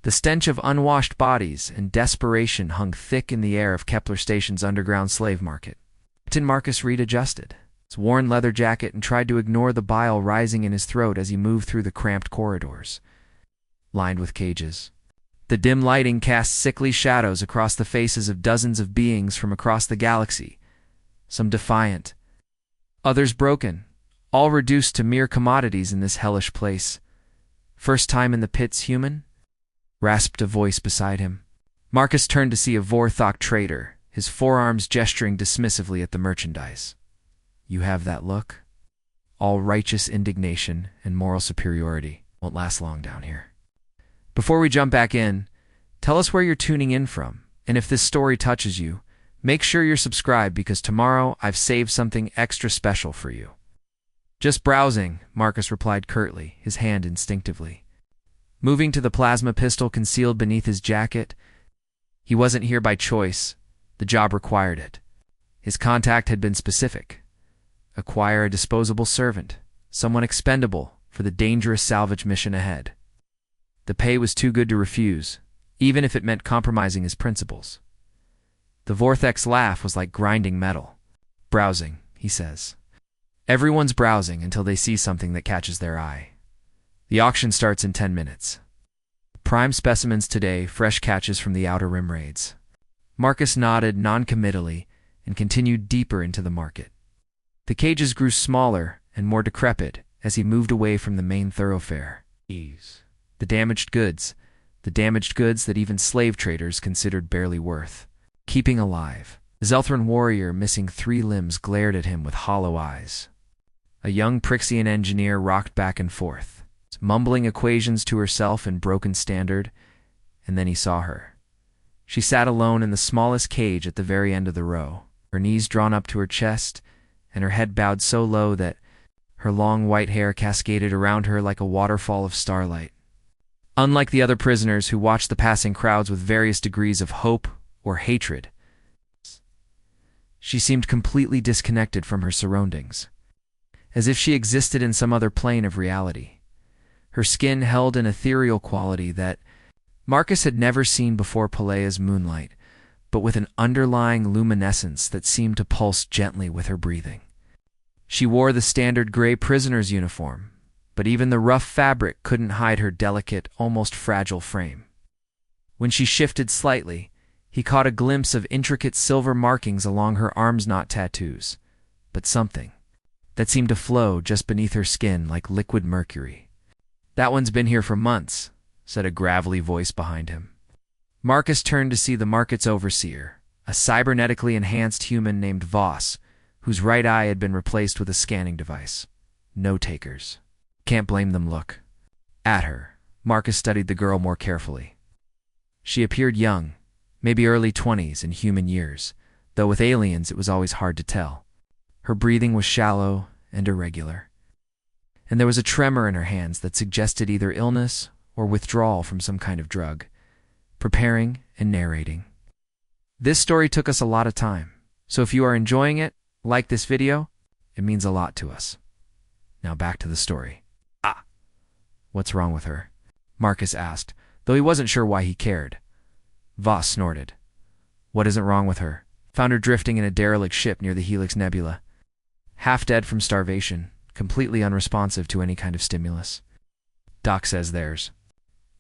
The stench of unwashed bodies and desperation hung thick in the air of Kepler Station's underground slave market. Captain Marcus Reed adjusted his worn leather jacket and tried to ignore the bile rising in his throat as he moved through the cramped corridors, lined with cages. The dim lighting cast sickly shadows across the faces of dozens of beings from across the galaxy, some defiant, others broken, all reduced to mere commodities in this hellish place. "First time in the pits, human?" rasped a voice beside him. Marcus turned to see a Vorthok trader, his forearms gesturing dismissively at the merchandise. "You have that look? All righteous indignation and moral superiority won't last long down here." Before we jump back in, tell us where you're tuning in from, and if this story touches you, make sure you're subscribed because tomorrow I've saved something extra special for you. "Just browsing," Marcus replied curtly, his hand instinctively moving to the plasma pistol concealed beneath his jacket. He wasn't here by choice. The job required it. His contact had been specific. Acquire a disposable servant, someone expendable for the dangerous salvage mission ahead. The pay was too good to refuse, even if it meant compromising his principles. The Vorthek's laugh was like grinding metal. "Browsing," he says. "Everyone's browsing until they see something that catches their eye. The auction starts in 10 minutes. Prime specimens today, fresh catches from the Outer Rim raids." Marcus nodded non-committally and continued deeper into the market. The cages grew smaller and more decrepit as he moved away from the main thoroughfare. The damaged goods that even slave traders considered barely worth keeping alive. The Zelthran warrior missing 3 limbs glared at him with hollow eyes. A young Prixian engineer rocked back and forth, mumbling equations to herself in broken standard, and then he saw her. She sat alone in the smallest cage at the very end of the row, her knees drawn up to her chest, and her head bowed so low that her long white hair cascaded around her like a waterfall of starlight. Unlike the other prisoners who watched the passing crowds with various degrees of hope or hatred, she seemed completely disconnected from her surroundings, as if she existed in some other plane of reality. Her skin held an ethereal quality that Marcus had never seen before Pelea's moonlight, but with an underlying luminescence that seemed to pulse gently with her breathing. She wore the standard gray prisoner's uniform, but even the rough fabric couldn't hide her delicate, almost fragile frame. When she shifted slightly, he caught a glimpse of intricate silver markings along her arms knot tattoos, but something that seemed to flow just beneath her skin like liquid mercury. "That one's been here for months," said a gravelly voice behind him. Marcus turned to see the market's overseer, a cybernetically enhanced human named Voss, whose right eye had been replaced with a scanning device. No takers. Can't blame them. Look at her. Marcus studied the girl more carefully. She appeared young, maybe early 20s in human years, though with aliens it was always hard to tell. Her breathing was shallow and irregular, and there was a tremor in her hands that suggested either illness or withdrawal from some kind of drug. Preparing and narrating. This story took us a lot of time, so if you are enjoying it, like this video, it means a lot to us. Now back to the story. What's wrong with her?" Marcus asked, though he wasn't sure why he cared. Voss snorted. "What isn't wrong with her? Found her drifting in a derelict ship near the Helix Nebula. Half dead from starvation, completely unresponsive to any kind of stimulus. Doc says there's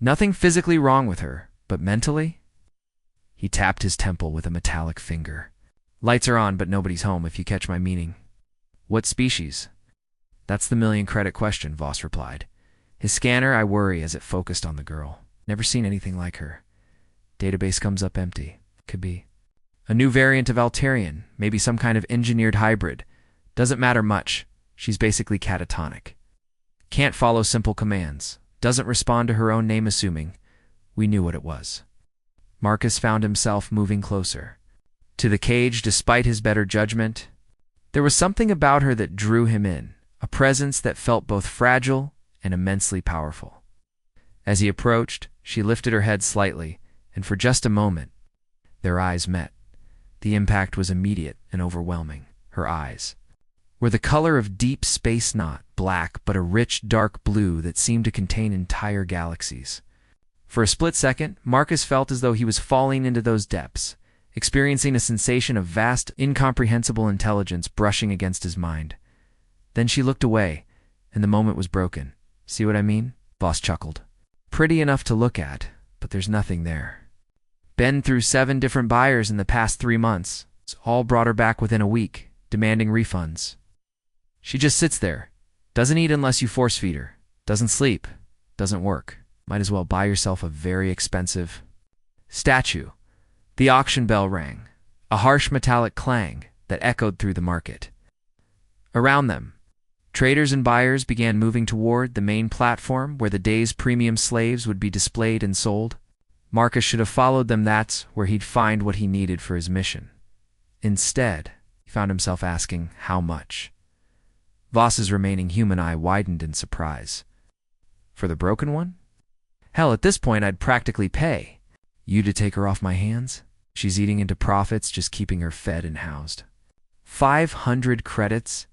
nothing physically wrong with her, but mentally?" He tapped his temple with a metallic finger. "Lights are on, but nobody's home, if you catch my meaning." "What species?" "That's the million-credit question," Voss replied. His scanner, I worry, as it focused on the girl. "Never seen anything like her. Database comes up empty. Could be a new variant of Altarian, maybe some kind of engineered hybrid. Doesn't matter much. She's basically catatonic. Can't follow simple commands. Doesn't respond to her own name assuming. We knew what it was." Marcus found himself moving closer to the cage despite his better judgment. There was something about her that drew him in, a presence that felt both fragile and immensely powerful. As he approached, she lifted her head slightly, and for just a moment, their eyes met. The impact was immediate and overwhelming. Her eyes were the color of deep space, not black, but a rich dark blue that seemed to contain entire galaxies. For a split second, Marcus felt as though he was falling into those depths, experiencing a sensation of vast, incomprehensible intelligence brushing against his mind. Then she looked away, and the moment was broken. See what I mean? Voss chuckled. Pretty enough to look at, but there's nothing there. Been through 7 different buyers in the past 3 months. It's all brought her back within a week, demanding refunds. She just sits there. Doesn't eat unless you force feed her. Doesn't sleep. Doesn't work. Might as well buy yourself a very expensive statue. The auction bell rang, a harsh metallic clang that echoed through the market. Around them, traders and buyers began moving toward the main platform where the day's premium slaves would be displayed and sold. Marcus should have followed them. That's where he'd find what he needed for his mission. Instead, he found himself asking how much. Voss's remaining human eye widened in surprise. For the broken one? Hell, at this point I'd practically pay. You to take her off my hands? She's eating into profits, just keeping her fed and housed. 500 credits?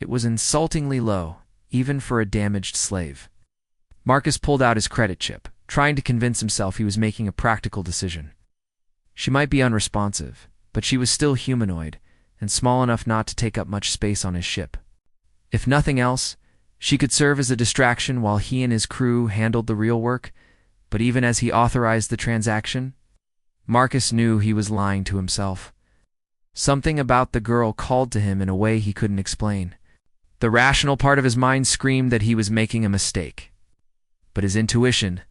It was insultingly low, even for a damaged slave. Marcus pulled out his credit chip, trying to convince himself he was making a practical decision. She might be unresponsive, but she was still humanoid, and small enough not to take up much space on his ship. If nothing else, she could serve as a distraction while he and his crew handled the real work, but even as he authorized the transaction, Marcus knew he was lying to himself. Something about the girl called to him in a way he couldn't explain. The rational part of his mind screamed that he was making a mistake. But his intuition,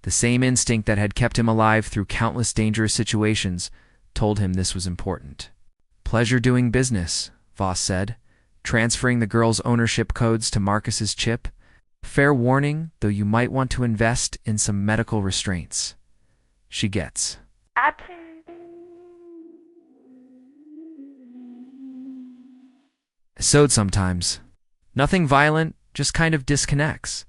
the same instinct that had kept him alive through countless dangerous situations, told him this was important. Pleasure doing business, Voss said, transferring the girl's ownership codes to Marcus's chip. Fair warning, though you might want to invest in some medical restraints. She gets. Sewed sometimes. Nothing violent, just kind of disconnects.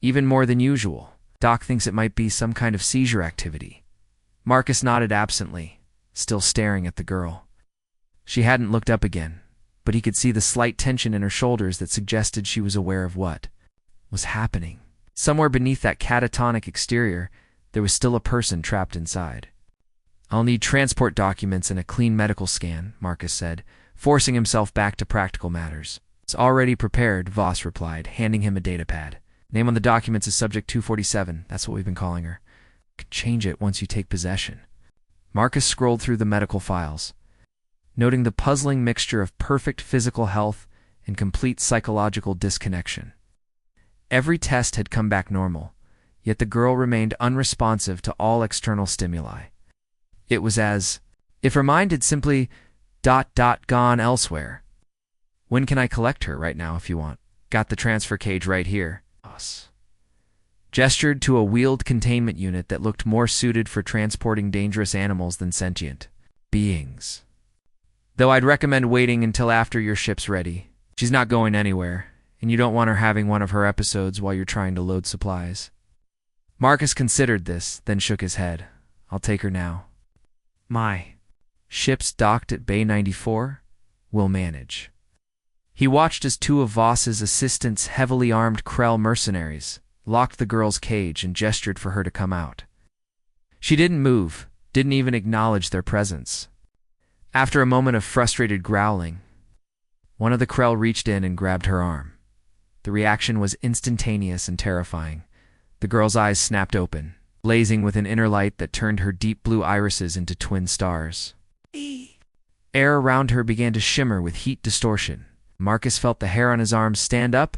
Even more than usual. Doc thinks it might be some kind of seizure activity. Marcus nodded absently, still staring at the girl. She hadn't looked up again, but he could see the slight tension in her shoulders that suggested she was aware of what was happening. Somewhere beneath that catatonic exterior, there was still a person trapped inside. I'll need transport documents and a clean medical scan, Marcus said, forcing himself back to practical matters. It's already prepared, Voss replied, handing him a datapad. Name on the documents is Subject 247. That's what we've been calling her. Could change it once you take possession. Marcus scrolled through the medical files, noting the puzzling mixture of perfect physical health and complete psychological disconnection. Every test had come back normal, yet the girl remained unresponsive to all external stimuli. It was as if her mind had simply gone elsewhere. When can I collect her? Right now, if you want. Got the transfer cage right here. Us. Gestured to a wheeled containment unit that looked more suited for transporting dangerous animals than sentient beings. Though I'd recommend waiting until after your ship's ready. She's not going anywhere, and you don't want her having one of her episodes while you're trying to load supplies. Marcus considered this, then shook his head. I'll take her now. My ship's docked at Bay 94? We'll manage. He watched as 2 of Voss's assistants' heavily armed Krell mercenaries locked the girl's cage and gestured for her to come out. She didn't move, didn't even acknowledge their presence. After a moment of frustrated growling, one of the Krell reached in and grabbed her arm. The reaction was instantaneous and terrifying. The girl's eyes snapped open, blazing with an inner light that turned her deep blue irises into twin stars. Air around her began to shimmer with heat distortion. Marcus felt the hair on his arms stand up,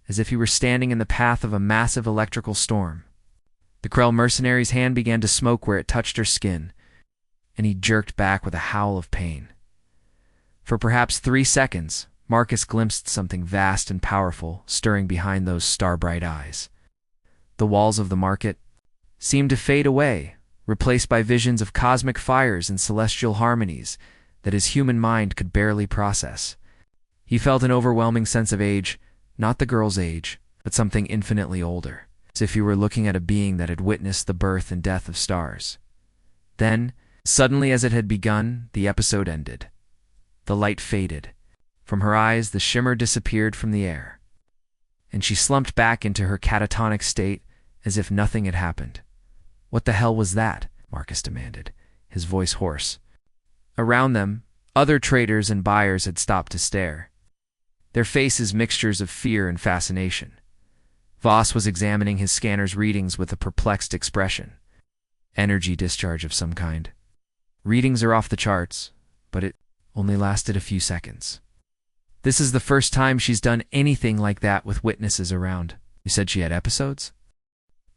as if he were standing in the path of a massive electrical storm. The Krell mercenary's hand began to smoke where it touched her skin, and he jerked back with a howl of pain. For perhaps 3 seconds, Marcus glimpsed something vast and powerful stirring behind those star-bright eyes. The walls of the market seemed to fade away, replaced by visions of cosmic fires and celestial harmonies that his human mind could barely process. He felt an overwhelming sense of age, not the girl's age, but something infinitely older, as if he were looking at a being that had witnessed the birth and death of stars. Then, suddenly as it had begun, the episode ended. The light faded. From her eyes, the shimmer disappeared from the air, and she slumped back into her catatonic state as if nothing had happened. What the hell was that? Marcus demanded, his voice hoarse. Around them, other traders and buyers had stopped to stare, their faces mixtures of fear and fascination. Voss was examining his scanner's readings with a perplexed expression. Energy discharge of some kind. Readings are off the charts, but it only lasted a few seconds. This is the first time she's done anything like that with witnesses around. You said she had episodes?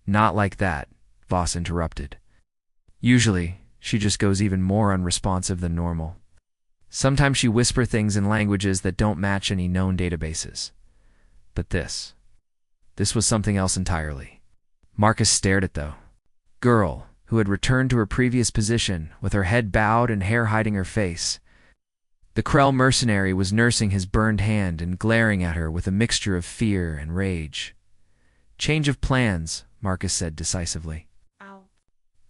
Not like that, Voss interrupted. Usually, she just goes even more unresponsive than normal. Sometimes she whispers things in languages that don't match any known databases. But this was something else entirely. Marcus stared at the girl, who had returned to her previous position, with her head bowed and hair hiding her face. The Krell mercenary was nursing his burned hand and glaring at her with a mixture of fear and rage. Change of plans, Marcus said decisively. Ow.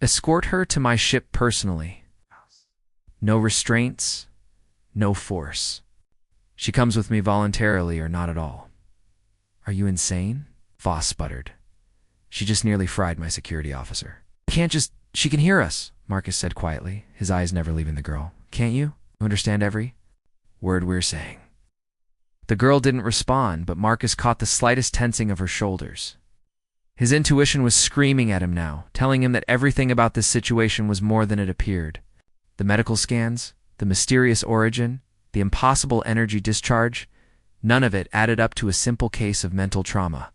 Escort her to my ship personally. No restraints, no force. She comes with me voluntarily or not at all. Are you insane? Voss sputtered. She just nearly fried my security officer. She can hear us, Marcus said quietly, his eyes never leaving the girl. Can't you? You understand every word we're saying. The girl didn't respond, but Marcus caught the slightest tensing of her shoulders. His intuition was screaming at him now, telling him that everything about this situation was more than it appeared. The medical scans, the mysterious origin, the impossible energy discharge, none of it added up to a simple case of mental trauma.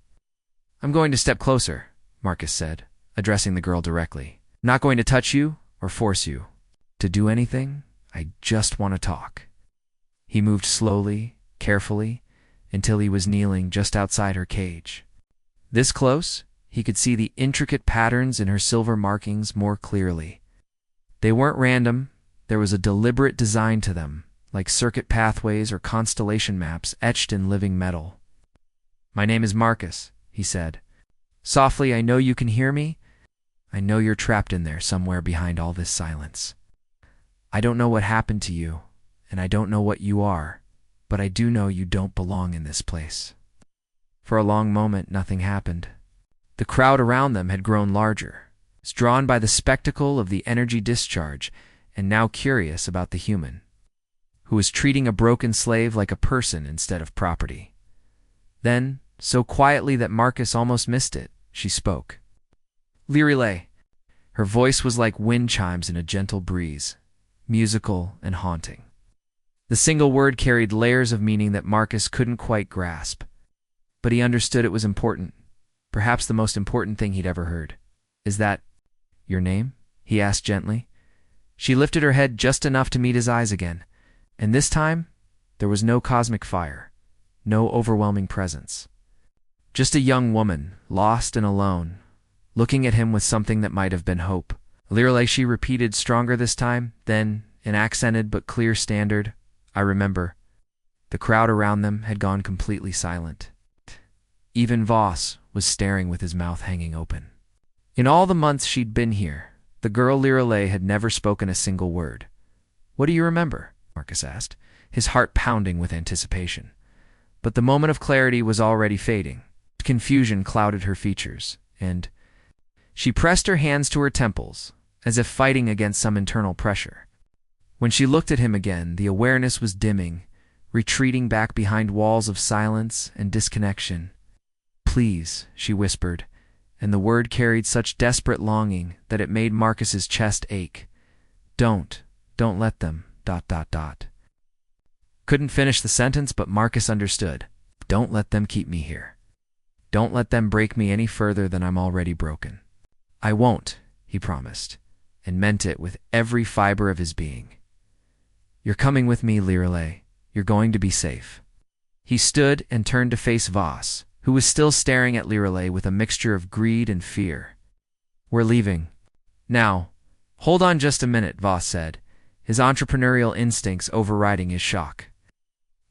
I'm going to step closer, Marcus said, addressing the girl directly. I'm not going to touch you or force you to do anything. I just want to talk. He moved slowly, carefully, until he was kneeling just outside her cage. This close, he could see the intricate patterns in her silver markings more clearly. They weren't random. There was a deliberate design to them, like circuit pathways or constellation maps etched in living metal. My name is Marcus, he said. Softly, I know you can hear me. I know you're trapped in there somewhere behind all this silence. I don't know what happened to you, and I don't know what you are, but I do know you don't belong in this place. For a long moment, nothing happened. The crowd around them had grown larger, drawn by the spectacle of the energy discharge, and now curious about the human, who was treating a broken slave like a person instead of property. Then, so quietly that Marcus almost missed it, she spoke. Lirile. Her voice was like wind chimes in a gentle breeze, musical and haunting. The single word carried layers of meaning that Marcus couldn't quite grasp. But he understood it was important, perhaps the most important thing he'd ever heard. Is that your name? He asked gently. She lifted her head just enough to meet his eyes again, and this time there was no cosmic fire, no overwhelming presence. Just a young woman, lost and alone, looking at him with something that might have been hope. Lirile, she repeated stronger this time, then, in accented but clear standard, I remember. The crowd around them had gone completely silent. Even Voss was staring with his mouth hanging open. In all the months she'd been here, the girl Lirile had never spoken a single word. What do you remember? Marcus asked, his heart pounding with anticipation. But the moment of clarity was already fading. Confusion clouded her features, and she pressed her hands to her temples, as if fighting against some internal pressure. When she looked at him again, the awareness was dimming, retreating back behind walls of silence and disconnection. Please, she whispered, and the word carried such desperate longing that it made Marcus's chest ache. Don't let them, ... Couldn't finish the sentence, but Marcus understood. Don't let them keep me here. Don't let them break me any further than I'm already broken. I won't, he promised, and meant it with every fiber of his being. You're coming with me, Lirile. You're going to be safe. He stood and turned to face Voss, who was still staring at Lirile with a mixture of greed and fear. We're leaving. Now, hold on just a minute, Voss said, his entrepreneurial instincts overriding his shock.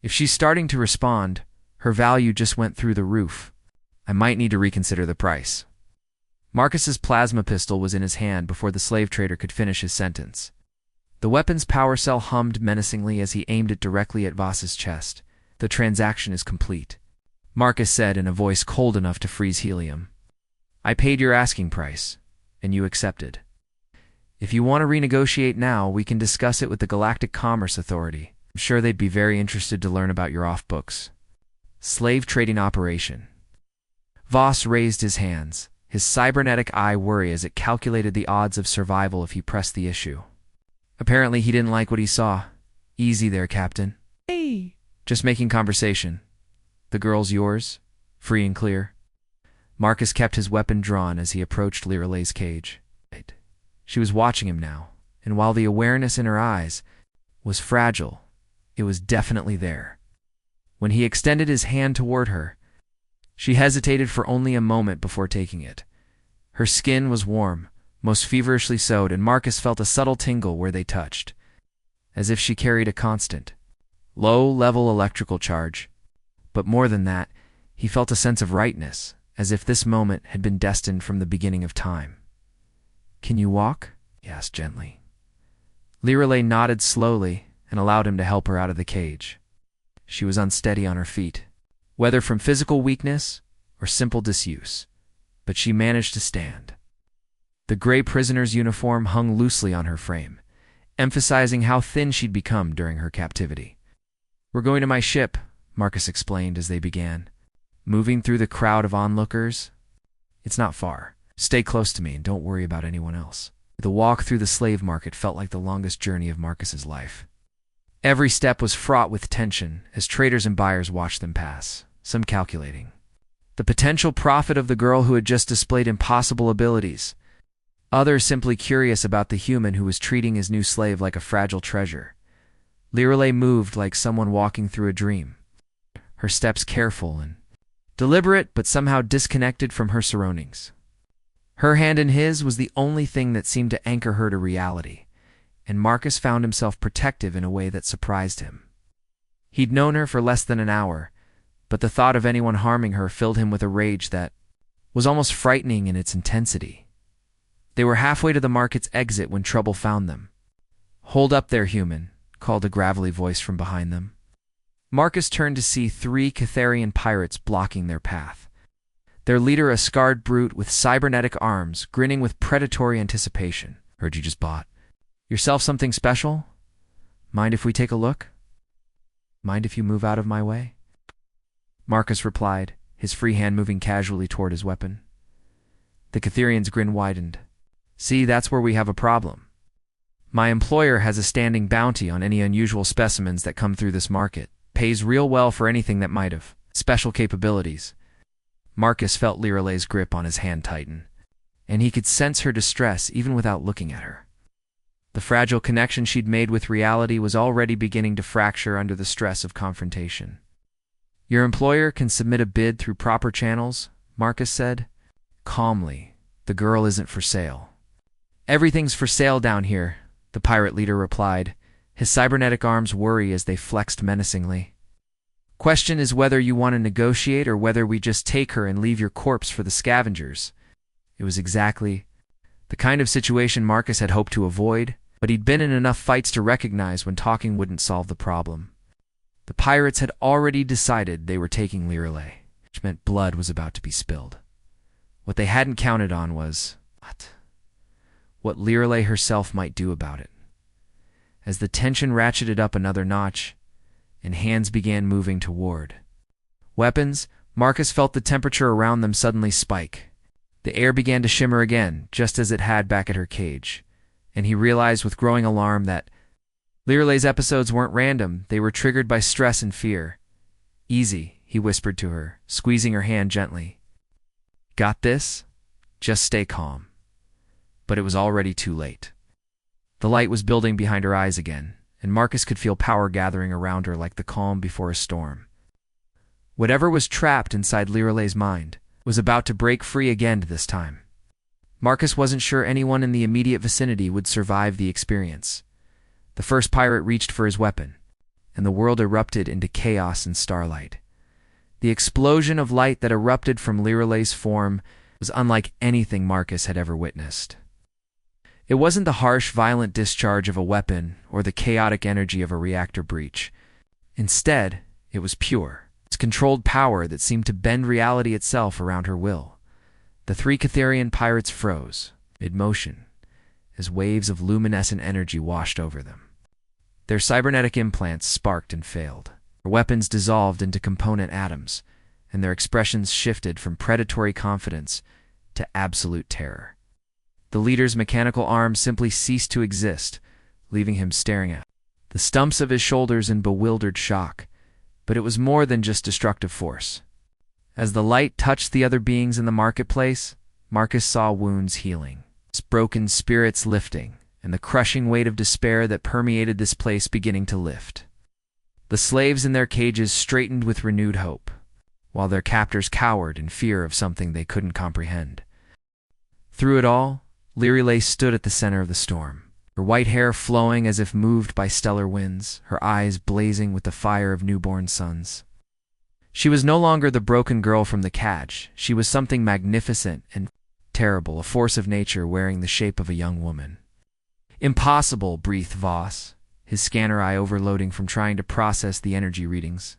If she's starting to respond, her value just went through the roof. I might need to reconsider the price. Marcus's plasma pistol was in his hand before the slave trader could finish his sentence. The weapon's power cell hummed menacingly as he aimed it directly at Voss's chest. The transaction is complete, Marcus said in a voice cold enough to freeze helium. I paid your asking price. and you accepted. If you want to renegotiate now, we can discuss it with the Galactic Commerce Authority. I'm sure they'd be very interested to learn about your off-books slave trading operation. Voss raised his hands, his cybernetic eye worry as it calculated the odds of survival if he pressed the issue. Apparently he didn't like what he saw. Easy there, Captain. Hey! Just making conversation. The girl's yours? Free and clear? Marcus kept his weapon drawn as he approached Liralay's cage. She was watching him now, and while the awareness in her eyes was fragile, it was definitely there. When he extended his hand toward her, she hesitated for only a moment before taking it. Her skin was warm, most feverishly so, and Marcus felt a subtle tingle where they touched, as if she carried a constant, low-level electrical charge. But more than that, he felt a sense of rightness, as if this moment had been destined from the beginning of time. "Can you walk?" he asked gently. Liralay nodded slowly and allowed him to help her out of the cage. She was unsteady on her feet, whether from physical weakness or simple disuse, but she managed to stand. The gray prisoner's uniform hung loosely on her frame, emphasizing how thin she'd become during her captivity. "We're going to my ship," Marcus explained as they began, moving through the crowd of onlookers. "It's not far. Stay close to me and don't worry about anyone else." The walk through the slave market felt like the longest journey of Marcus's life. Every step was fraught with tension as traders and buyers watched them pass, some calculating the potential profit of the girl who had just displayed impossible abilities, others simply curious about the human who was treating his new slave like a fragile treasure. Liralay moved like someone walking through a dream, her steps careful and deliberate but somehow disconnected from her surroundings. Her hand in his was the only thing that seemed to anchor her to reality, and Marcus found himself protective in a way that surprised him. He'd known her for less than an hour, but the thought of anyone harming her filled him with a rage that was almost frightening in its intensity. They were halfway to the market's exit when trouble found them. "Hold up there, human," called a gravelly voice from behind them. Marcus turned to see 3 Catharian pirates blocking their path. Their leader, a scarred brute with cybernetic arms, grinning with predatory anticipation. "Heard you just bought yourself something special? Mind if we take a look? Mind if you move out of my way?" Marcus replied, his free hand moving casually toward his weapon. The Catharian's grin widened. "See, that's where we have a problem. My employer has a standing bounty on any unusual specimens that come through this market. Pays real well for anything that might have special capabilities." Marcus felt Liralay's grip on his hand tighten, and he could sense her distress even without looking at her. The fragile connection she'd made with reality was already beginning to fracture under the stress of confrontation. "Your employer can submit a bid through proper channels," Marcus said. Calmly, "The girl isn't for sale." "Everything's for sale down here," the pirate leader replied, his cybernetic arms worry as they flexed menacingly. "Question is whether you want to negotiate or whether we just take her and leave your corpse for the scavengers." It was exactly the kind of situation Marcus had hoped to avoid, but he'd been in enough fights to recognize when talking wouldn't solve the problem. The pirates had already decided they were taking Liralay, which meant blood was about to be spilled. What they hadn't counted on was what Liralay herself might do about it. As the tension ratcheted up another notch, and hands began moving toward weapons, Marcus felt the temperature around them suddenly spike. The air began to shimmer again, just as it had back at her cage, and he realized with growing alarm that Liralay's episodes weren't random, they were triggered by stress and fear. "Easy," he whispered to her, squeezing her hand gently. "Got this? Just stay calm." But it was already too late. The light was building behind her eyes again, and Marcus could feel power gathering around her like the calm before a storm. Whatever was trapped inside Liralay's mind was about to break free again this time. Marcus wasn't sure anyone in the immediate vicinity would survive the experience. The first pirate reached for his weapon, and the world erupted into chaos and starlight. The explosion of light that erupted from Liralay's form was unlike anything Marcus had ever witnessed. It wasn't the harsh, violent discharge of a weapon or the chaotic energy of a reactor breach. Instead, it was pure. It's controlled power that seemed to bend reality itself around her will. The 3 Catharian pirates froze, mid-motion, as waves of luminescent energy washed over them. Their cybernetic implants sparked and failed. Their weapons dissolved into component atoms, and their expressions shifted from predatory confidence to absolute terror. The leader's mechanical arms simply ceased to exist, leaving him staring at the stumps of his shoulders in bewildered shock. But it was more than just destructive force. As the light touched the other beings in the marketplace, Marcus saw wounds healing, broken spirits lifting, and the crushing weight of despair that permeated this place beginning to lift. The slaves in their cages straightened with renewed hope, while their captors cowered in fear of something they couldn't comprehend. Through it all, Lyrile stood at the center of the storm, her white hair flowing as if moved by stellar winds, her eyes blazing with the fire of newborn suns. She was no longer the broken girl from the catch. She was something magnificent and terrible, a force of nature wearing the shape of a young woman. "Impossible," breathed Voss, his scanner eye overloading from trying to process the energy readings.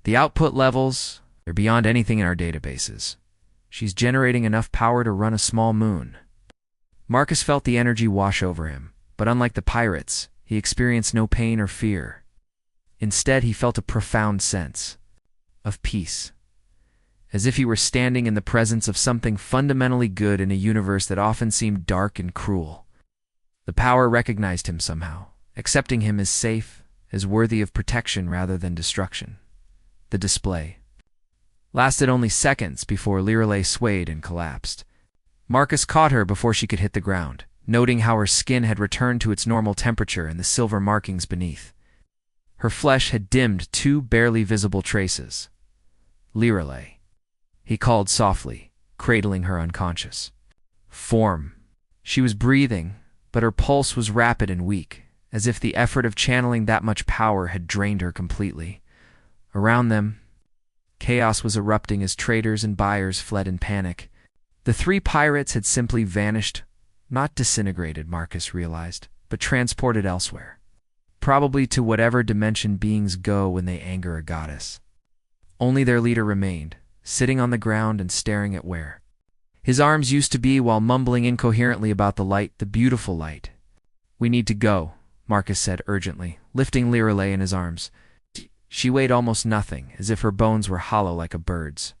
"The output levels, they're beyond anything in our databases. She's generating enough power to run a small moon." Marcus felt the energy wash over him, but unlike the pirates, he experienced no pain or fear. Instead, he felt a profound sense of peace, as if he were standing in the presence of something fundamentally good in a universe that often seemed dark and cruel. The power recognized him somehow, accepting him as safe, as worthy of protection rather than destruction. The display lasted only seconds before Lyrile swayed and collapsed. Marcus caught her before she could hit the ground, noting how her skin had returned to its normal temperature and the silver markings beneath. Her flesh had dimmed two barely visible traces. "Lyrile," he called softly, cradling her unconscious. "Form." She was breathing, but her pulse was rapid and weak, as if the effort of channeling that much power had drained her completely. Around them, chaos was erupting as traders and buyers fled in panic. The three pirates had simply vanished, not disintegrated, Marcus realized, but transported elsewhere. Probably to whatever dimension beings go when they anger a goddess. Only their leader remained, sitting on the ground and staring at where his arms used to be while mumbling incoherently about the light, the beautiful light. "We need to go," Marcus said urgently, lifting Lyrile in his arms. She weighed almost nothing, as if her bones were hollow like a bird's.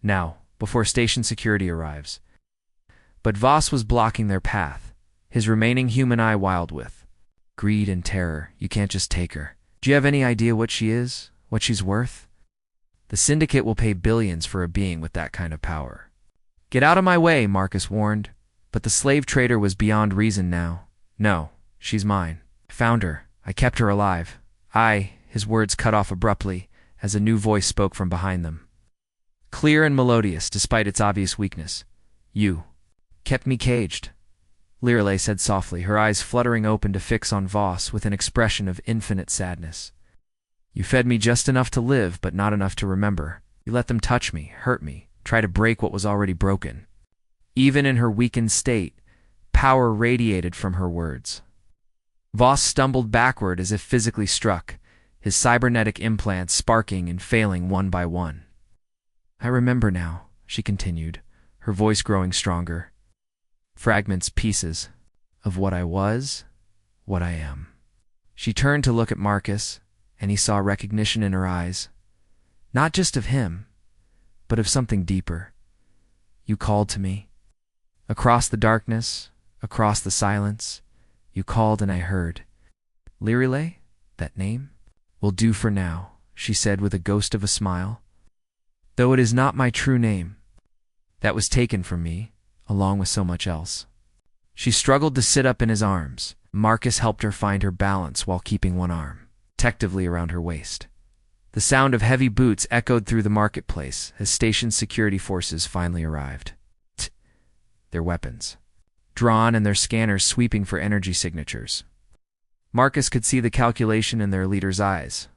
"Now, before station security arrives." But Voss was blocking their path, his remaining human eye wild with greed and terror. "You can't just take her. Do you have any idea what she is? What she's worth? The Syndicate will pay billions for a being with that kind of power." "Get out of my way," Marcus warned, but the slave trader was beyond reason now. "No, she's mine. I found her. I kept her alive. His words cut off abruptly as a new voice spoke from behind them. Clear and melodious despite its obvious weakness. "You kept me caged," Lyrile said softly, her eyes fluttering open to fix on Voss with an expression of infinite sadness. "You fed me just enough to live, but not enough to remember. You let them touch me, hurt me, try to break what was already broken." Even in her weakened state, power radiated from her words. Voss stumbled backward as if physically struck, his cybernetic implants sparking and failing one by one. "I remember now," she continued, her voice growing stronger. "Fragments, pieces, of what I was, what I am." She turned to look at Marcus, and he saw recognition in her eyes. Not just of him, but of something deeper. "You called to me. Across the darkness, across the silence, you called and I heard." "Lyrile? That name? Will do for now," she said with a ghost of a smile. "Though it is not my true name. That was taken from me, along with so much else." She struggled to sit up in his arms. Marcus helped her find her balance while keeping one arm protectively around her waist. The sound of heavy boots echoed through the marketplace as station security forces finally arrived. Their weapons drawn and their scanners sweeping for energy signatures. Marcus could see the calculation in their leader's eyes.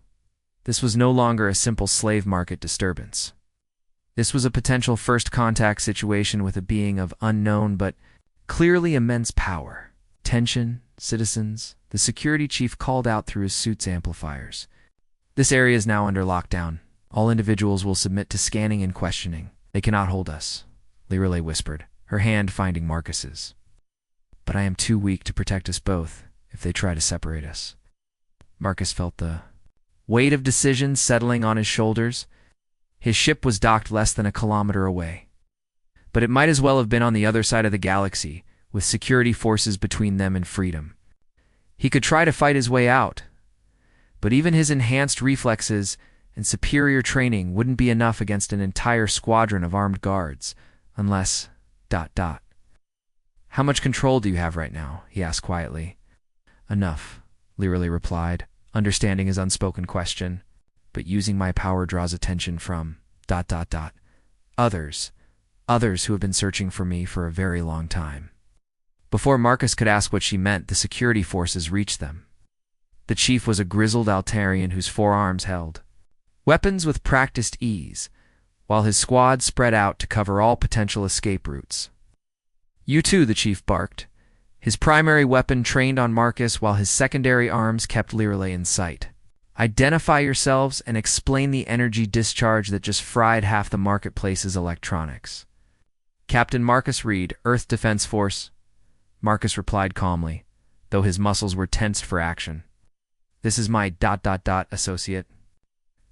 This was no longer a simple slave market disturbance. This was a potential first contact situation with a being of unknown but clearly immense power. "Attention, citizens," the security chief called out through his suit's amplifiers. "This area is now under lockdown. All individuals will submit to scanning and questioning. They cannot hold us," Lyrile whispered, her hand finding Marcus's. but I am too weak to protect us both if they try to separate us. Marcus felt the weight of decision settling on his shoulders. His ship was docked less than a kilometer away, but it might as well have been on the other side of the galaxy, with security forces between them and freedom. He could try to fight his way out, but even his enhanced reflexes and superior training wouldn't be enough against an entire squadron of armed guards, unless... How much control do you have right now? He asked quietly. Enough, Leerily replied, understanding his unspoken question, but using my power draws attention from... Others who have been searching for me for a very long time. Before Marcus could ask what she meant, the security forces reached them. The chief was a grizzled Altarian whose forearms held weapons with practiced ease, while his squad spread out to cover all potential escape routes. You too, the chief barked, his primary weapon trained on Marcus while his secondary arms kept Leerily in sight. Identify yourselves and explain the energy discharge that just fried half the marketplace's electronics. Captain Marcus Reed, Earth Defense Force. Marcus replied calmly, though his muscles were tensed for action. This is my ... associate.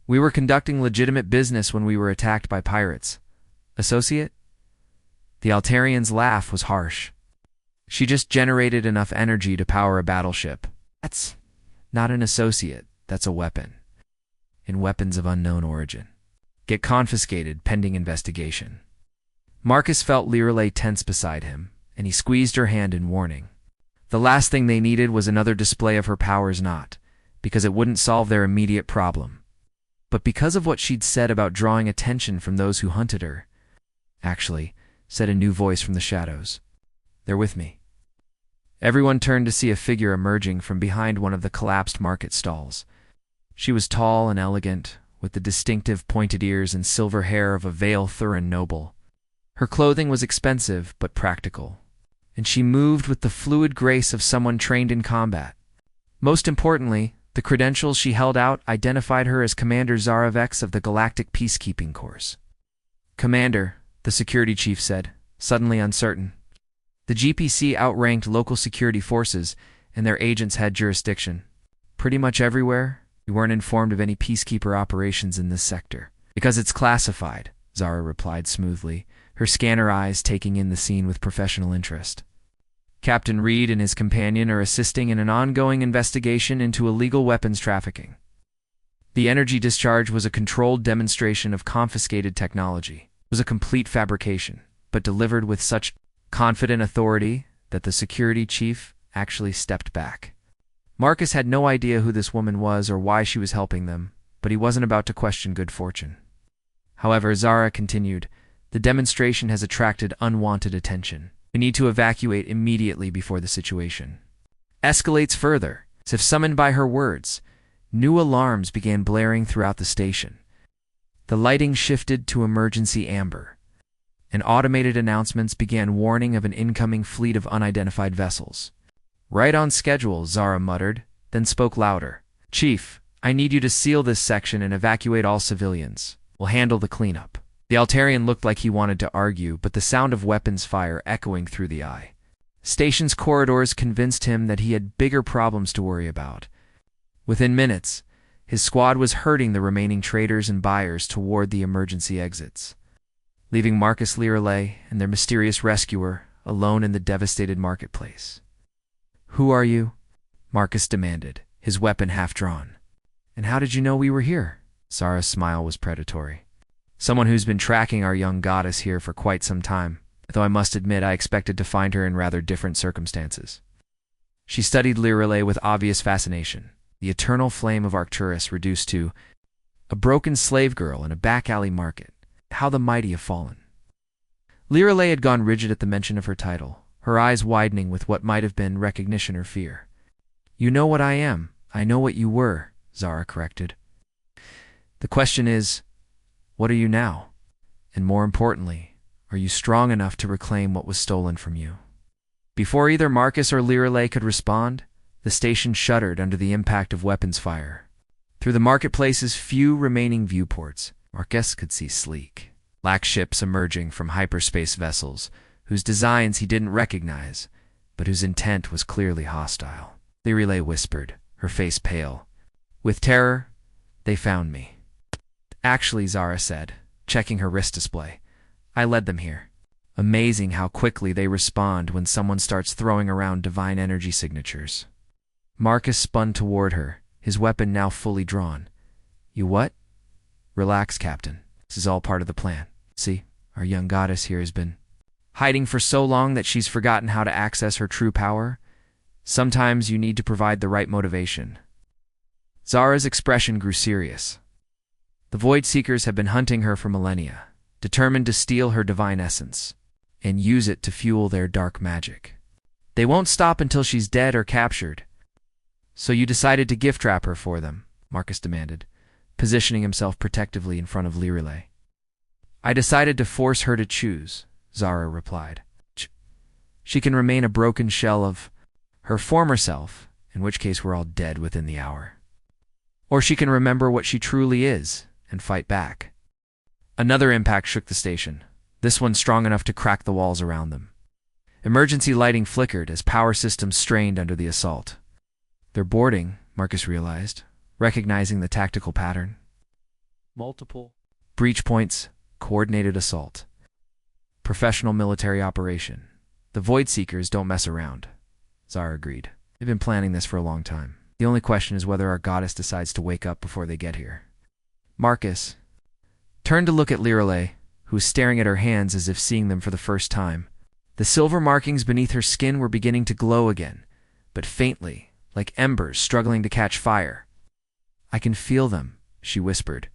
We were conducting legitimate business when we were attacked by pirates. Associate? The Altarian's laugh was harsh. She just generated enough energy to power a battleship. That's not an associate, that's a weapon. And weapons of unknown origin. Get confiscated pending investigation. Marcus felt Leerily tense beside him, and he squeezed her hand in warning. The last thing they needed was another display of her powers not, because it wouldn't solve their immediate problem, but because of what she'd said about drawing attention from those who hunted her. Actually, said a new voice from the shadows. They're with me. Everyone turned to see a figure emerging from behind one of the collapsed market stalls. She was tall and elegant, with the distinctive pointed ears and silver hair of a Vale Thurin noble. Her clothing was expensive but practical, and she moved with the fluid grace of someone trained in combat. Most importantly, the credentials she held out identified her as Commander Zara Vex of the Galactic Peacekeeping Corps. Commander, the security chief said, suddenly uncertain. The GPC outranked local security forces, and their agents had jurisdiction. Pretty much everywhere, we weren't informed of any peacekeeper operations in this sector. Because it's classified, Zara replied smoothly, her scanner eyes taking in the scene with professional interest. Captain Reed and his companion are assisting in an ongoing investigation into illegal weapons trafficking. The energy discharge was a controlled demonstration of confiscated technology. It was a complete fabrication, but delivered with such confident authority that the security chief actually stepped back. Marcus had no idea who this woman was or why she was helping them, but he wasn't about to question good fortune. However, Zara continued, the demonstration has attracted unwanted attention. We need to evacuate immediately before the situation escalates further. As if summoned by her words, new alarms began blaring throughout the station. The lighting shifted to emergency amber, and automated announcements began warning of an incoming fleet of unidentified vessels. Right on schedule, Zara muttered, then spoke louder. Chief, I need you to seal this section and evacuate all civilians. We'll handle the cleanup. The Altarian looked like he wanted to argue, but the sound of weapons fire echoing through the eye. Station's corridors convinced him that he had bigger problems to worry about. Within minutes, his squad was herding the remaining traders and buyers toward the emergency exits, leaving Marcus Leerily and their mysterious rescuer alone in the devastated marketplace. Who are you? Marcus demanded, his weapon half drawn. And how did you know we were here? Zara's smile was predatory. Someone who's been tracking our young goddess here for quite some time, though I must admit I expected to find her in rather different circumstances. She studied Leerily with obvious fascination, the eternal flame of Arcturus reduced to a broken slave girl in a back-alley market. How the mighty have fallen. Leerily had gone rigid at the mention of her title, her eyes widening with what might have been recognition or fear. You know what I am. I know what you were, Zara corrected. The question is, what are you now? And more importantly, are you strong enough to reclaim what was stolen from you? Before either Marcus or Leerily could respond, the station shuddered under the impact of weapons fire. Through the marketplace's few remaining viewports, Marcus could see sleek, black ships emerging from hyperspace vessels, whose designs he didn't recognize, but whose intent was clearly hostile. Lirelei whispered, her face pale. With terror, they found me. Actually, Zara said, checking her wrist display. I led them here. Amazing how quickly they respond when someone starts throwing around divine energy signatures. Marcus spun toward her, his weapon now fully drawn. You what? Relax, Captain. This is all part of the plan. See, our young goddess here has been hiding for so long that she's forgotten how to access her true power. Sometimes you need to provide the right motivation. Zara's expression grew serious. The Void Seekers have been hunting her for millennia, determined to steal her divine essence and use it to fuel their dark magic. They won't stop until she's dead or captured. So you decided to gift wrap her for them, Marcus demanded, positioning himself protectively in front of Lirelei. I decided to force her to choose, Zara replied. She can remain a broken shell of her former self, in which case we're all dead within the hour. Or she can remember what she truly is and fight back. Another impact shook the station, this one strong enough to crack the walls around them. Emergency lighting flickered as power systems strained under the assault. They're boarding, Marcus realized, recognizing the tactical pattern. Multiple breach points, coordinated assault. Professional military operation. The Void Seekers don't mess around, Zara agreed. They've been planning this for a long time. The only question is whether our goddess decides to wake up before they get here. Marcus turned to look at Lirelei, who was staring at her hands as if seeing them for the first time. The silver markings beneath her skin were beginning to glow again, but faintly, like embers struggling to catch fire. I can feel them, she whispered.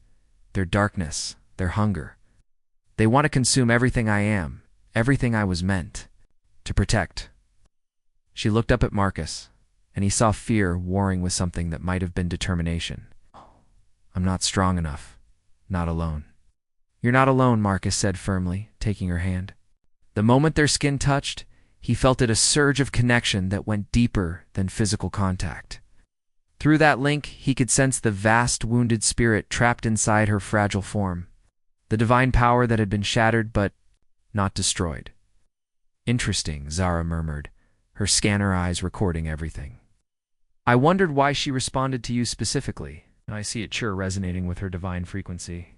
Their darkness, their hunger. They want to consume everything I am, everything I was meant to protect. She looked up at Marcus, and he saw fear warring with something that might have been determination. I'm not strong enough. Not alone. You're not alone, Marcus said firmly, taking her hand. The moment their skin touched, he felt it a surge of connection that went deeper than physical contact. Through that link, he could sense the vast, wounded spirit trapped inside her fragile form, the divine power that had been shattered but not destroyed. Interesting, Zara murmured, her scanner eyes recording everything. I wondered why she responded to you specifically. I see it sure resonating with her divine frequency.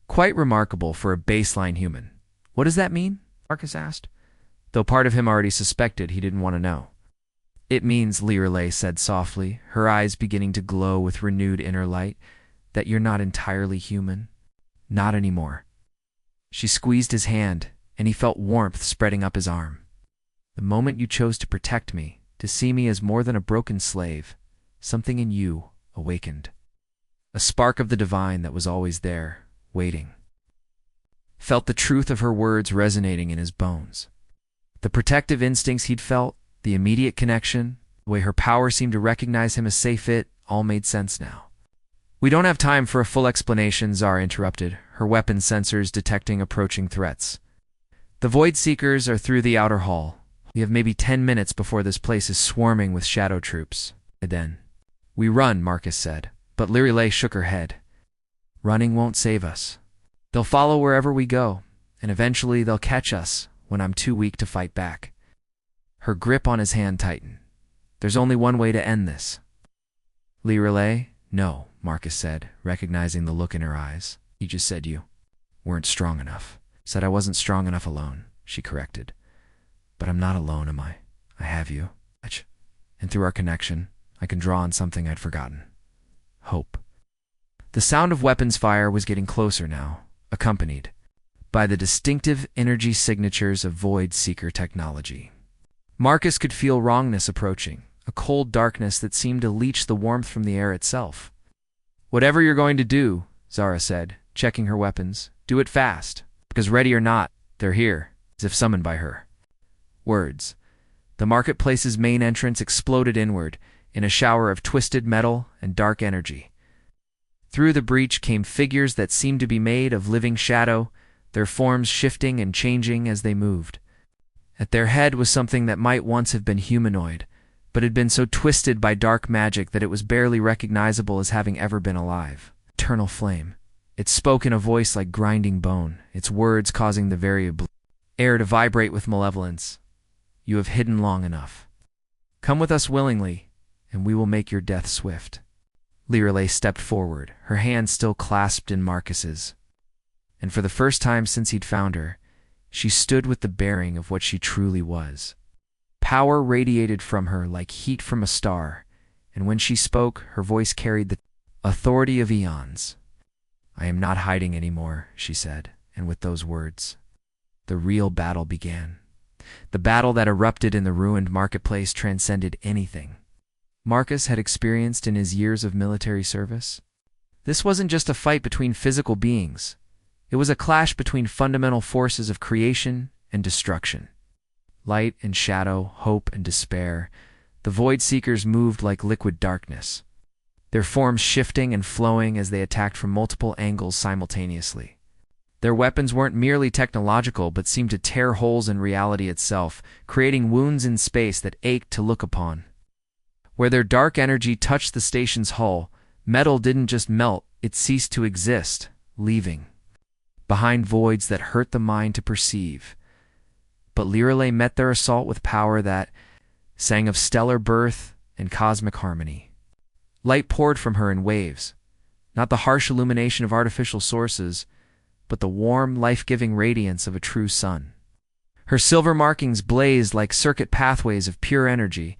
Quite remarkable for a baseline human. What does that mean? Marcus asked, though part of him already suspected he didn't want to know. It means, Lirelei said softly, her eyes beginning to glow with renewed inner light, that you're not entirely human. Not anymore. She squeezed his hand, and he felt warmth spreading up his arm. The moment you chose to protect me, to see me as more than a broken slave, something in you awakened. A spark of the divine that was always there, waiting. Felt the truth of her words resonating in his bones. The protective instincts he'd felt, the immediate connection, the way her power seemed to recognize him as safe fit, all made sense now. We don't have time for a full explanation, Zara interrupted, her weapon sensors detecting approaching threats. The Void Seekers are through the outer hall. We have maybe 10 minutes before this place is swarming with shadow troops. Then. We run, Marcus said, but Lirelei shook her head. Running won't save us. They'll follow wherever we go, and eventually they'll catch us when I'm too weak to fight back. Her grip on his hand tightened. There's only one way to end this. Lirelei? No, Marcus said, recognizing the look in her eyes. He just said you weren't strong enough. Said I wasn't strong enough alone, she corrected. But I'm not alone, am I? I have you. And through our connection, I can draw on something I'd forgotten. Hope. The sound of weapons fire was getting closer now, accompanied by the distinctive energy signatures of Void Seeker technology. Marcus could feel wrongness approaching, a cold darkness that seemed to leach the warmth from the air itself. Whatever you're going to do, Zara said, checking her weapons, do it fast, because ready or not, they're here, as if summoned by her. Words. The marketplace's main entrance exploded inward, in a shower of twisted metal and dark energy. Through the breach came figures that seemed to be made of living shadow, their forms shifting and changing as they moved. At their head was something that might once have been humanoid, but had been so twisted by dark magic that it was barely recognizable as having ever been alive. Eternal flame. It spoke in a voice like grinding bone, its words causing the very air to vibrate with malevolence. You have hidden long enough. Come with us willingly, and we will make your death swift. Lirelei stepped forward, her hand still clasped in Marcus's. And for the first time since he'd found her, she stood with the bearing of what she truly was. Power radiated from her like heat from a star, and when she spoke, her voice carried the authority of eons. "I am not hiding anymore," she said, and with those words, the real battle began. The battle that erupted in the ruined marketplace transcended anything Marcus had experienced in his years of military service. This wasn't just a fight between physical beings. It was a clash between fundamental forces of creation and destruction. Light and shadow, hope and despair, the Void Seekers moved like liquid darkness, their forms shifting and flowing as they attacked from multiple angles simultaneously. Their weapons weren't merely technological but seemed to tear holes in reality itself, creating wounds in space that ached to look upon. Where their dark energy touched the station's hull, metal didn't just melt, it ceased to exist, leaving behind voids that hurt the mind to perceive. But Lirelei met their assault with power that sang of stellar birth and cosmic harmony. Light poured from her in waves, not the harsh illumination of artificial sources, but the warm, life-giving radiance of a true sun. Her silver markings blazed like circuit pathways of pure energy,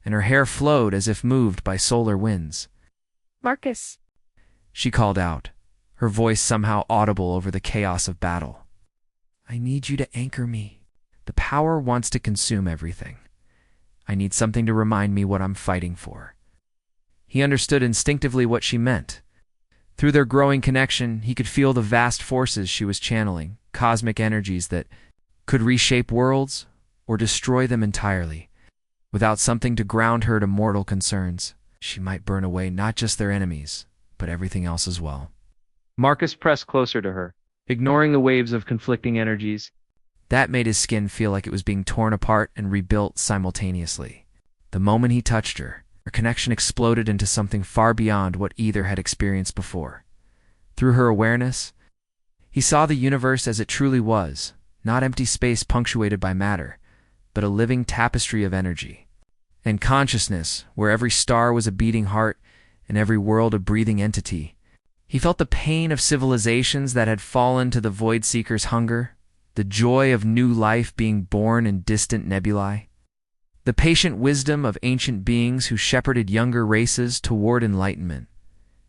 and her hair flowed as if moved by solar winds. "Marcus," she called out, her voice somehow audible over the chaos of battle. "I need you to anchor me. The power wants to consume everything. I need something to remind me what I'm fighting for." He understood instinctively what she meant. Through their growing connection, he could feel the vast forces she was channeling, cosmic energies that could reshape worlds or destroy them entirely. Without something to ground her to mortal concerns, she might burn away not just their enemies, but everything else as well. Marcus pressed closer to her, ignoring the waves of conflicting energies. That made his skin feel like it was being torn apart and rebuilt simultaneously. The moment he touched her, her connection exploded into something far beyond what either had experienced before. Through her awareness, he saw the universe as it truly was, not empty space punctuated by matter, but a living tapestry of energy and consciousness where every star was a beating heart and every world a breathing entity. He felt the pain of civilizations that had fallen to the Void Seeker's hunger, the joy of new life being born in distant nebulae, the patient wisdom of ancient beings who shepherded younger races toward enlightenment.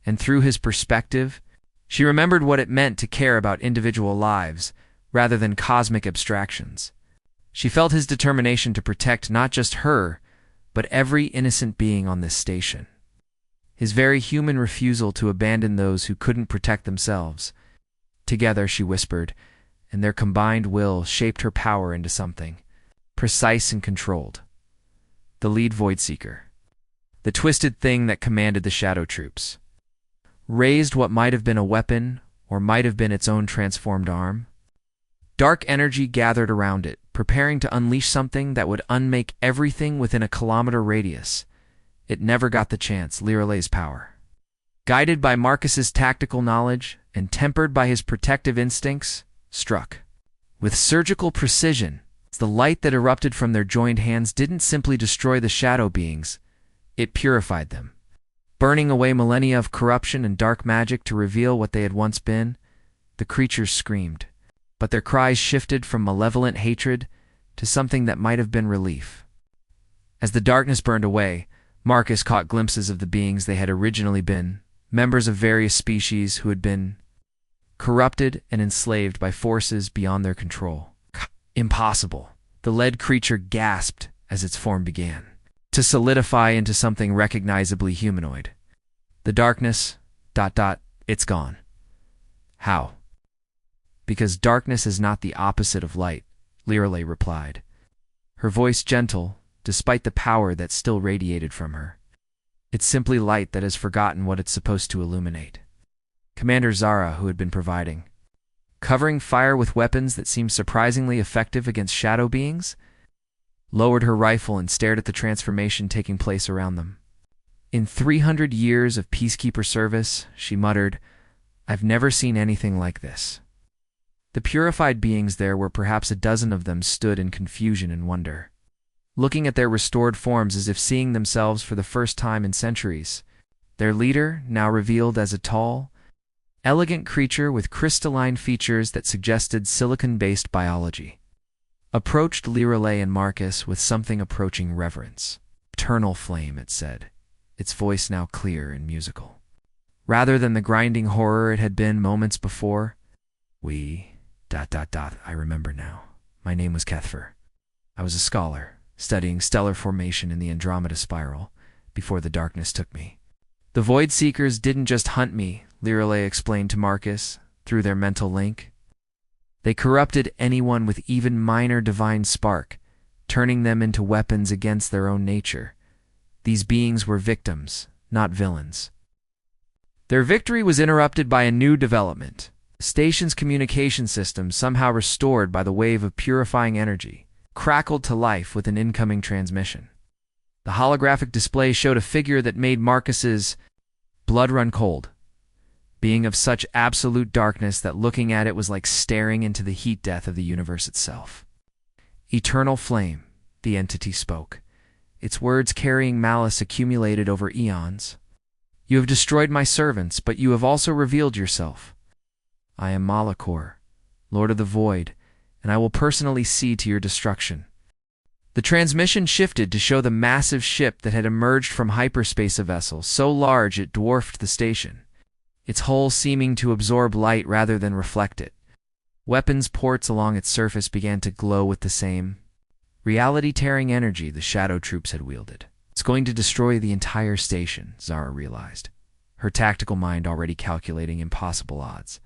And through his perspective, she remembered what it meant to care about individual lives rather than cosmic abstractions. She felt his determination to protect not just her, but every innocent being on this station. His very human refusal to abandon those who couldn't protect themselves. Together, she whispered, and their combined will shaped her power into something precise and controlled. The lead Void Seeker, the twisted thing that commanded the Shadow Troops, raised what might have been a weapon or might have been its own transformed arm. Dark energy gathered around it, preparing to unleash something that would unmake everything within a kilometer radius. It never got the chance, Lirelei's power. Guided by Marcus's tactical knowledge and tempered by his protective instincts, struck. With surgical precision, the light that erupted from their joined hands didn't simply destroy the shadow beings, it purified them. Burning away millennia of corruption and dark magic to reveal what they had once been, the creatures screamed. But their cries shifted from malevolent hatred to something that might have been relief. As the darkness burned away, Marcus caught glimpses of the beings they had originally been, members of various species who had been corrupted and enslaved by forces beyond their control. Impossible. The lead creature gasped as its form began to solidify into something recognizably humanoid. The darkness, it's gone. How? Because darkness is not the opposite of light, Lirelei replied, her voice gentle despite the power that still radiated from her. It's simply light that has forgotten what it's supposed to illuminate. Commander Zara, who had been providing, covering fire with weapons that seemed surprisingly effective against shadow beings, lowered her rifle and stared at the transformation taking place around them. In 300 years of peacekeeper service, she muttered, "I've never seen anything like this." The purified beings there were perhaps a dozen of them stood in confusion and wonder. looking at their restored forms as if seeing themselves for the first time in centuries. Their leader, now revealed as a tall, elegant creature with crystalline features that suggested silicon-based biology, approached Lirelei and Marcus with something approaching reverence. "Eternal flame," it said, its voice now clear and musical. Rather than the grinding horror it had been moments before. I remember now. My name was Kepler. I was a scholar, studying stellar formation in the Andromeda spiral, before the darkness took me. The Void Seekers didn't just hunt me, Lirelei explained to Marcus, through their mental link. They corrupted anyone with even minor divine spark, turning them into weapons against their own nature. These beings were victims, not villains. Their victory was interrupted by a new development. The station's communication system, somehow restored by the wave of purifying energy, crackled to life with an incoming transmission. The holographic display showed a figure that made Marcus's blood run cold, being of such absolute darkness that looking at it was like staring into the heat death of the universe itself. "Eternal flame," the entity spoke, its words carrying malice accumulated over eons. "You have destroyed my servants, but you have also revealed yourself. I am Malachor, Lord of the Void, and I will personally see to your destruction." The transmission shifted to show the massive ship that had emerged from hyperspace, a vessel so large it dwarfed the station, its hull seeming to absorb light rather than reflect it. Weapons ports along its surface began to glow with the same reality-tearing energy the shadow troops had wielded. "It's going to destroy the entire station," Zara realized, her tactical mind already calculating impossible odds.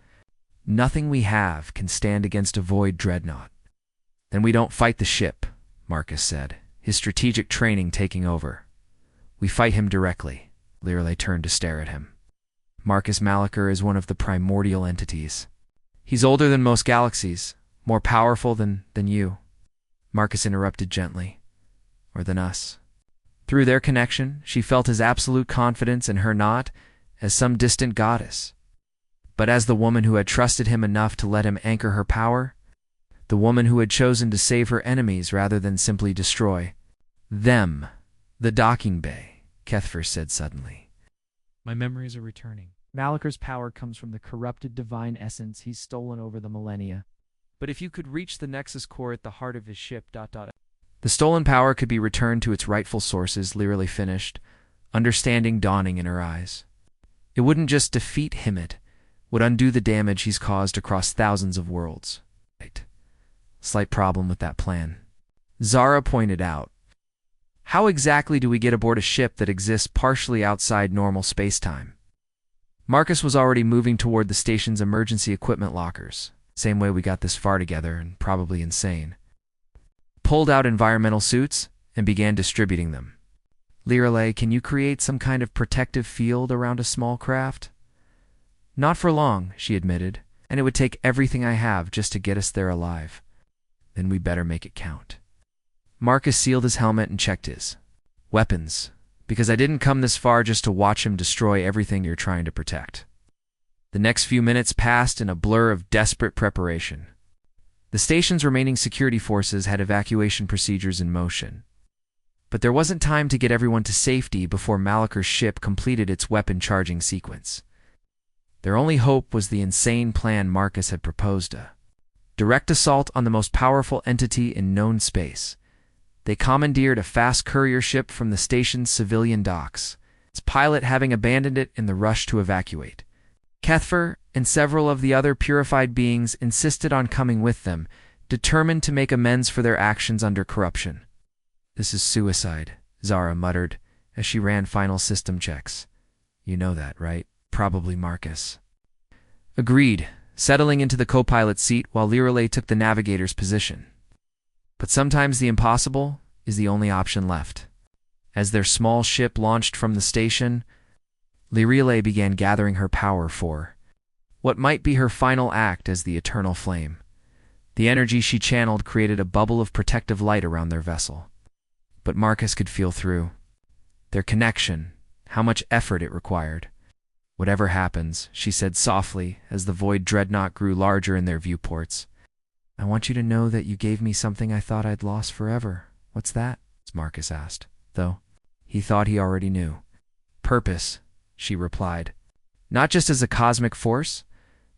"Nothing we have can stand against a void dreadnought." "Then we don't fight the ship," Marcus said, his strategic training taking over. "We fight him directly." Lirelei turned to stare at him. "Marcus Malachor is one of the primordial entities. He's older than most galaxies, more powerful than you," Marcus interrupted gently. "Or than us." Through their connection, she felt his absolute confidence in her not as some distant goddess, but as the woman who had trusted him enough to let him anchor her power, the woman who had chosen to save her enemies rather than simply destroy them. "The docking bay," Kepler said suddenly. "My memories are returning. Malachor's power comes from the corrupted divine essence he's stolen over the millennia. But if you could reach the Nexus core at the heart of his ship... The stolen power could be returned to its rightful sources," Lirelei finished, understanding dawning in her eyes. "It wouldn't just defeat him, it would undo the damage he's caused across thousands of worlds." Right. Slight problem with that plan, Zara pointed out. "How exactly do we get aboard a ship that exists partially outside normal space-time?" Marcus was already moving toward the station's emergency equipment lockers, same way we got this far together and probably insane. Pulled out environmental suits and began distributing them. "Lirelei, can you create some kind of protective field around a small craft?" "Not for long," she admitted, "and it would take everything I have just to get us there alive." "Then we better make it count." Marcus sealed his helmet and checked his weapons, "because I didn't come this far just to watch him destroy everything you're trying to protect." The next few minutes passed in a blur of desperate preparation. The station's remaining security forces had evacuation procedures in motion, but there wasn't time to get everyone to safety before Malachor's ship completed its weapon charging sequence. Their only hope was the insane plan Marcus had proposed, a direct assault on the most powerful entity in known space. They commandeered a fast courier ship from the station's civilian docks, its pilot having abandoned it in the rush to evacuate. Kepler and several of the other purified beings insisted on coming with them, determined to make amends for their actions under corruption. "This is suicide," Zara muttered as she ran final system checks. "You know that, right?" "Probably, Marcus." Agreed, settling into the co-pilot seat while Lirelei took the navigator's position. But sometimes the impossible is the only option left. As their small ship launched from the station, Lirelei began gathering her power for what might be her final act as the Eternal Flame. The energy she channeled created a bubble of protective light around their vessel. But Marcus could feel through their connection, how much effort it required. "Whatever happens," she said softly as the void dreadnought grew larger in their viewports, "I want you to know that you gave me something I thought I'd lost forever." "What's that?" Marcus asked, though he thought he already knew. Purpose, she replied. Not just as a cosmic force,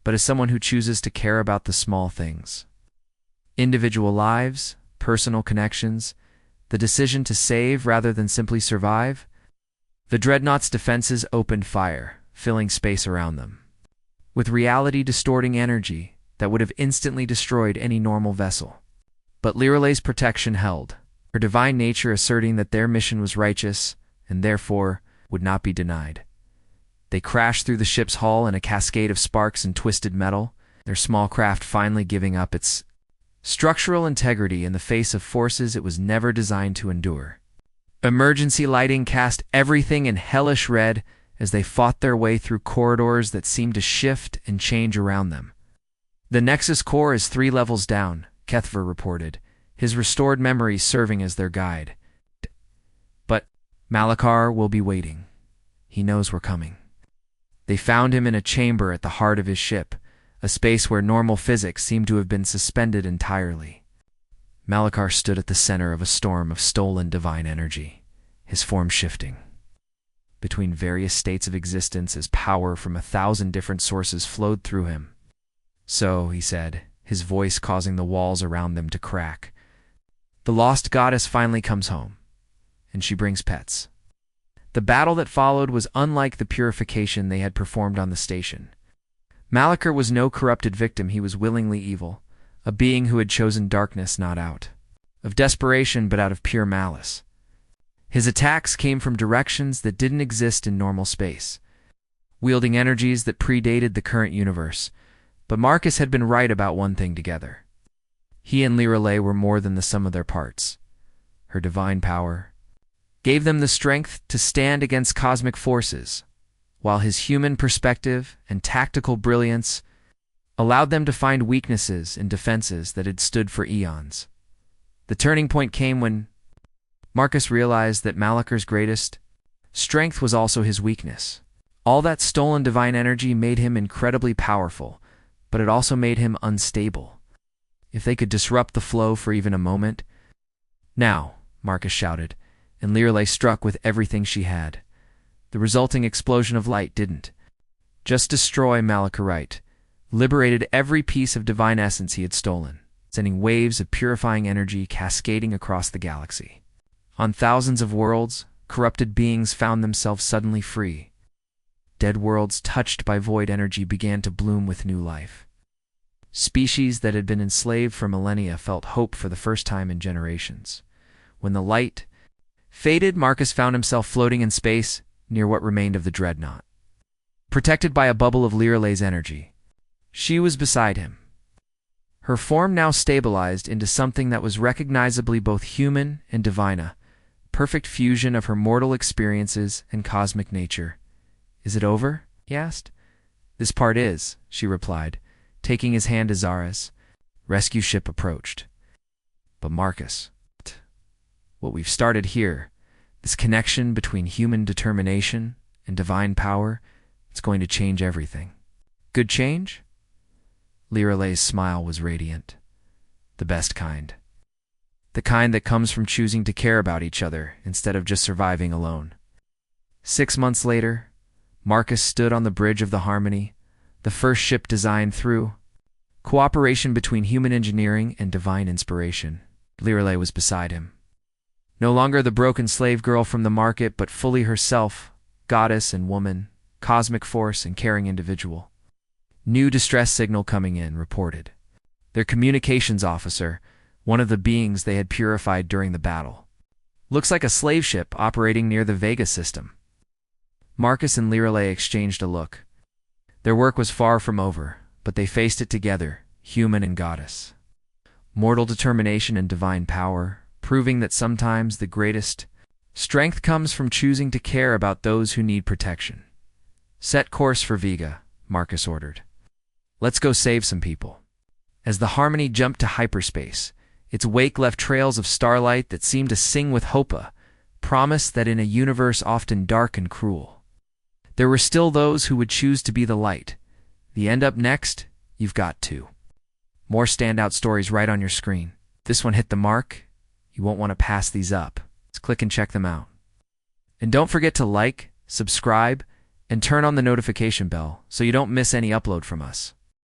but as someone who chooses to care about the small things. Individual lives, personal connections, the decision to save rather than simply survive. The dreadnought's defenses opened fire, filling space around them, with reality-distorting energy that would have instantly destroyed any normal vessel. But Liralay's protection held, her divine nature asserting that their mission was righteous and therefore would not be denied. They crashed through the ship's hull in a cascade of sparks and twisted metal, their small craft finally giving up its structural integrity in the face of forces it was never designed to endure. Emergency lighting cast everything in hellish red as they fought their way through corridors that seemed to shift and change around them. The Nexus core is 3 levels down, Kepler reported, his restored memory serving as their guide. But Malachar will be waiting. He knows we're coming. They found him in a chamber at the heart of his ship, a space where normal physics seemed to have been suspended entirely. Malachar stood at the center of a storm of stolen divine energy, his form shifting between various states of existence as power from 1,000 different sources flowed through him. So, he said, his voice causing the walls around them to crack, the lost goddess finally comes home, and she brings pets. The battle that followed was unlike the purification they had performed on the station. Malachar was no corrupted victim, he was willingly evil, a being who had chosen darkness not out of desperation but out of pure malice. His attacks came from directions that didn't exist in normal space, wielding energies that predated the current universe. But Marcus had been right about one thing together. He and Liralay were more than the sum of their parts. Her divine power gave them the strength to stand against cosmic forces, while his human perspective and tactical brilliance allowed them to find weaknesses in defenses that had stood for eons. The turning point came when Marcus realized that Malachar's greatest strength was also his weakness. All that stolen divine energy made him incredibly powerful, but it also made him unstable. If they could disrupt the flow for even a moment— Now, Marcus shouted, and Liralay struck with everything she had. The resulting explosion of light didn't just destroy Malacharite, liberated every piece of divine essence he had stolen, sending waves of purifying energy cascading across the galaxy. On thousands of worlds, corrupted beings found themselves suddenly free. Dead worlds touched by void energy began to bloom with new life. Species that had been enslaved for millennia felt hope for the first time in generations. When the light faded, Marcus found himself floating in space near what remained of the dreadnought. Protected by a bubble of Liralay's energy, she was beside him. Her form now stabilized into something that was recognizably both human and divine, a perfect fusion of her mortal experiences and cosmic nature. Is it over? He asked. This part is, she replied, taking his hand as Zara's rescue ship approached. But Marcus, what we've started here, this connection between human determination and divine power, it's going to change everything. Good change? Liralay's smile was radiant. The best kind. The kind that comes from choosing to care about each other instead of just surviving alone. 6 months later, Marcus stood on the bridge of the Harmony, the first ship designed through cooperation between human engineering and divine inspiration. Liralay was beside him. No longer the broken slave girl from the market, but fully herself, goddess and woman, cosmic force and caring individual. New distress signal coming in, reported. Their communications officer, one of the beings they had purified during the battle. Looks like a slave ship operating near the Vega system. Marcus and Liralay exchanged a look. Their work was far from over, but they faced it together, human and goddess. Mortal determination and divine power, proving that sometimes the greatest strength comes from choosing to care about those who need protection. Set course for Vega, Marcus ordered. Let's go save some people. As the Harmony jumped to hyperspace, its wake left trails of starlight that seemed to sing with hope, a promise that in a universe often dark and cruel, there were still those who would choose to be the light. The end up next, you've got 2 more standout stories right on your screen. This one hit the mark. You won't want to pass these up. click and check them out. And don't forget to like, subscribe, and turn on the notification bell so you don't miss any upload from us.